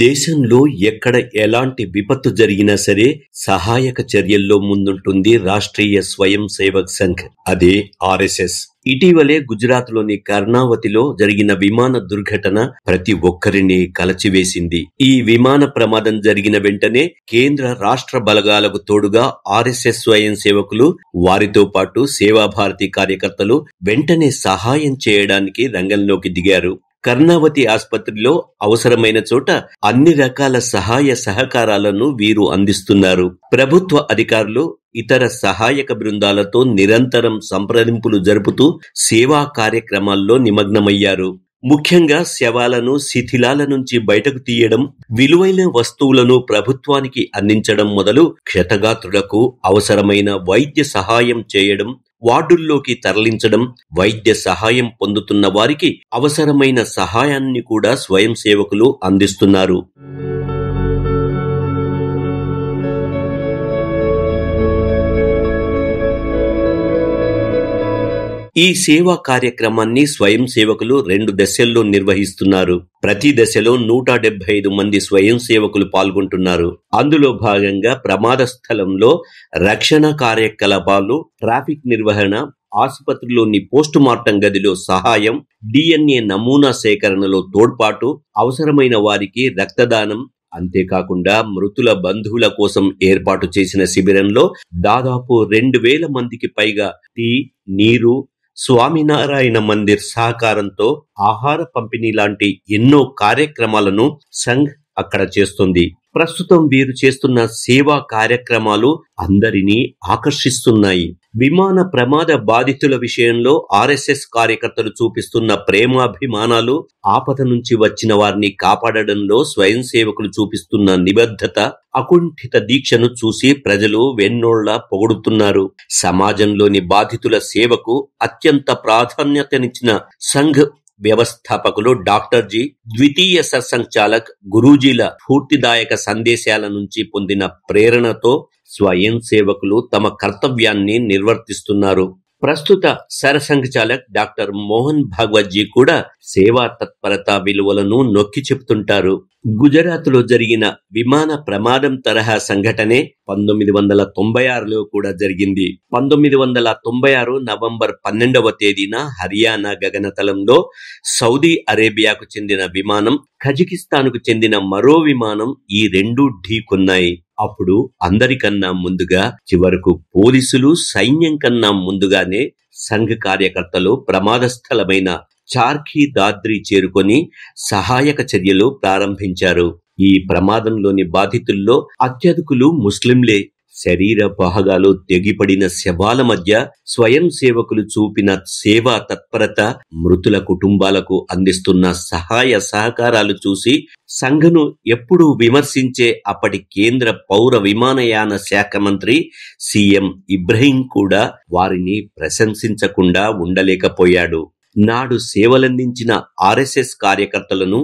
దేశంలో ఎక్కడ ఎలాంటి విపత్తు జరిగినా సరే సహాయక చర్యల్లో ముందుంటుంది రాష్ట్రీయ స్వయం సేవక్ సంఘ్, అదే ఆర్ఎస్ఎస్. ఇటీవలే గుజరాత్ లోని కర్ణావతిలో జరిగిన విమాన దుర్ఘటన ప్రతి ఒక్కరిని కలచివేసింది. ఈ విమాన ప్రమాదం జరిగిన వెంటనే కేంద్ర రాష్ట్ర బలగాలకు తోడుగా ఆర్ఎస్ఎస్ స్వయం సేవకులు, వారితో పాటు సేవాభారతి కార్యకర్తలు వెంటనే సహాయం చేయడానికి రంగంలోకి దిగారు. కర్ణావతి ఆసుపత్రిలో అవసరమైన చోట అన్ని రకాల సహాయ సహకారాలను వీరు అందిస్తున్నారు. ప్రభుత్వ అధికారులు ఇతర సహాయక బృందాలతో నిరంతరం సంప్రదింపులు జరుపుతూ సేవా కార్యక్రమాల్లో నిమగ్నమయ్యారు. ముఖ్యంగా శవాలను, శిథిలాల నుంచి బయటకు తీయడం, విలువైన వస్తువులను ప్రభుత్వానికి అందించడం మొదలు క్షతగాత్రులకు అవసరమైన వైద్య సహాయం చేయడం, వార్డుల్లోకి తరలించడం, వైద్య సహాయం పొందుతున్న వారికి అవసరమైన సహాయాన్ని కూడా స్వయం సేవకులు అందిస్తున్నారు. ఈ సేవా కార్యక్రమాన్ని స్వయం సేవకులు 2 దశల్లో నిర్వహిస్తున్నారు. ప్రతి దశలో 175 మంది స్వయం సేవకులు పాల్గొంటున్నారు. అందులో భాగంగా ప్రమాద స్థలంలో రక్షణ కార్యకలాపాలు, ట్రాఫిక్ నిర్వహణ, ఆసుపత్రిలోని పోస్టు మార్టం గదిలో సహాయం, DNA నమూనా సేకరణలో తోడ్పాటు, అవసరమైన వారికి రక్తదానం, అంతేకాకుండా మృతుల బంధువుల కోసం ఏర్పాటు చేసిన శిబిరంలో దాదాపు 2000 మందికి పైగా టీ, నీరు, స్వామినారాయణ మందిర్ సహకారంతో ఆహార పంపిణీ లాంటి ఎన్నో కార్యక్రమాలను సంఘ్ అక్కడ చేస్తుంది. ప్రస్తుతం వీరు చేస్తున్న సేవా కార్యక్రమాలు అందరినీ ఆకర్షిస్తున్నాయి. విమాన ప్రమాద బాధితుల విషయంలో ఆర్ఎస్ఎస్ కార్యకర్తలు చూపిస్తున్న ప్రేమాభిమానాలు, ఆపద నుంచి వచ్చిన వారిని కాపాడడంలో స్వయం సేవకులు చూపిస్తున్న నిబద్ధత, అకుంఠిత దీక్షను చూసి ప్రజలు వెన్నోళ్లా పొగుడుతున్నారు. సమాజంలోని బాధితుల సేవకు అత్యంత ప్రాధాన్యతనిచ్చిన సంఘ్ వ్యవస్థాపకులు డాక్టర్ జీ, ద్వితీయ సర్సంఘచాలక్ గురూజీల స్ఫూర్తిదాయక సందేశాల నుంచి పొందిన ప్రేరణతో స్వయం సేవకులు తమ కర్తవ్యాన్ని నిర్వర్తిస్తున్నారు. ప్రస్తుత సరసంఘచాలక్ డాక్టర్ మోహన్ భాగవత్ జీ కూడా సేవా తత్పరత విలువలను నొక్కి చెప్తుంటారు. గుజరాత్ లో జరిగిన విమాన ప్రమాదం తరహా సంఘటనే 1996లో కూడా జరిగింది. 1996 నవంబర్ 12వ తేదీన హర్యానా గగనతలంలో సౌదీ అరేబియాకు చెందిన విమానం, కజకిస్తాన్కు చెందిన మరో విమానం, ఈ రెండూ ఢీకొన్నాయి. అప్పుడు అందరికన్నా ముందుగా, చివరకు పోలీసులు, సైన్యం కన్నా ముందుగానే సంఘ్ కార్యకర్తలు ప్రమాద స్థలమైన చార్ఖీ దాద్రి చేరుకొని సహాయక చర్యలు ప్రారంభించారు. ఈ ప్రమాదంలోని బాధితుల్లో అత్యధికులు ముస్లింలే. శరీర భాగాలు తెగిపడిన శవాల మధ్య స్వయం సేవకులు చూపిన సేవా తత్పరత, మృతుల కుటుంబాలకు అందిస్తున్న సహాయ సహకారాలు చూసి సంఘను ఎప్పుడూ విమర్శించే అప్పటి కేంద్ర పౌర విమానయాన శాఖ మంత్రి సీఎం ఇబ్రహీం కూడా వారిని ప్రశంసించకుండా ఉండలేకపోయాడు. నాడు సేవలందించిన ఆర్ఎస్ఎస్ కార్యకర్తలను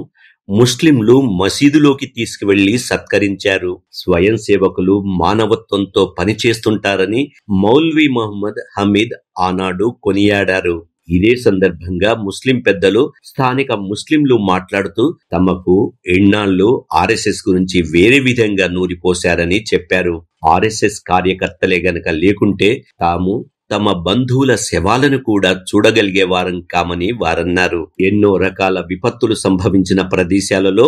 ముస్లింలు మసీదులోకి తీసుకువెళ్లి సత్కరించారు. స్వయం సేవకులు మానవత్వంతో పనిచేస్తుంటారని మౌల్వీ మహమ్మద్ హమీద్ ఆనాడు కొనియాడారు. ఇదే సందర్భంగా ముస్లిం పెద్దలు, స్థానిక ముస్లింలు మాట్లాడుతూ తమకు ఎన్నాళ్ళు ఆర్ఎస్ఎస్ గురించి వేరే విధంగా నూరిపోశారని చెప్పారు. ఆర్ఎస్ఎస్ కార్యకర్తలే గనక లేకుంటే తాము తమ బంధువుల శవాలను కూడా చూడగలిగే వారం కామని వారన్నారు. ఎన్నో రకాల విపత్తులు సంభవించిన ప్రదేశాలలో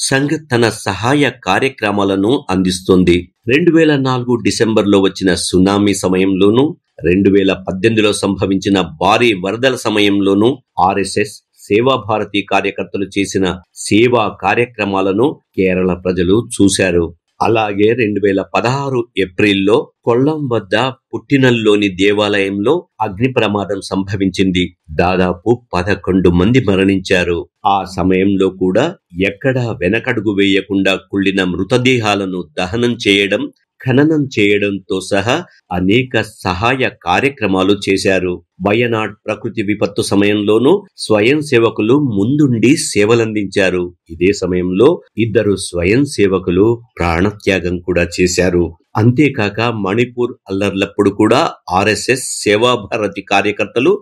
సంఘ్ తన సహాయ కార్యక్రమాలను అందిస్తుంది. 2004 డిసెంబర్లో వచ్చిన సునామీ సమయంలోనూ, 2018లో సంభవించిన భారీ వరదల సమయంలోనూ ఆర్ఎస్ఎస్, సేవాభారతి కార్యకర్తలు చేసిన సేవా కార్యక్రమాలను కేరళ ప్రజలు చూశారు. అలాగే 2016 ఏప్రిల్లో కొల్లం వద్ద పుట్టినల్లోని దేవాలయంలో అగ్ని ప్రమాదం సంభవించింది. దాదాపు 11 మంది మరణించారు. ఆ సమయంలో కూడా ఎక్కడా వెనకడుగు వేయకుండా కుళ్ళిన మృతదేహాలను దహనం చేయడం, ఖననం చేయడంతో సహా అనేక సహాయ కార్యక్రమాలు చేశారు. వయనాడ్ ప్రకృతి విపత్తు సమయంలోనూ స్వయం సేవకులు ముందుండి సేవలందించారు. ఇదే సమయంలో 2 స్వయం సేవకులు ప్రాణత్యాగం కూడా చేశారు. అంతేకాక మణిపూర్ అల్లర్లప్పుడు కూడా ఆర్ఎస్ఎస్, సేవాభారతి కార్యకర్తలు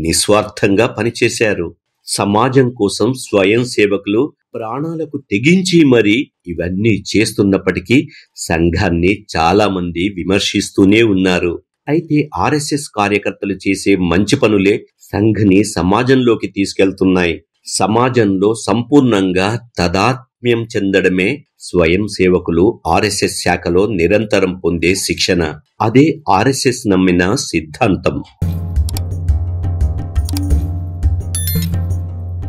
నిస్వార్థంగా పనిచేశారు. సమాజం కోసం స్వయం సేవకులు ప్రాణాలకు తెగించి మరి ఇవన్నీ చేస్తున్నప్పటికీ సంఘాన్ని చాలా మంది విమర్శిస్తూనే ఉన్నారు. అయితే ఆర్ఎస్ఎస్ కార్యకర్తలు చేసే మంచి పనులే సంఘ్ని సమాజంలోకి తీసుకెళ్తున్నాయి. సమాజంలో సంపూర్ణంగా తాదాత్మ్యం చెందడమే స్వయం సేవకులు ఆర్ఎస్ఎస్ శాఖలో నిరంతరం పొందే శిక్షణ. అదే ఆర్ఎస్ఎస్ నమ్మిన సిద్ధాంతం.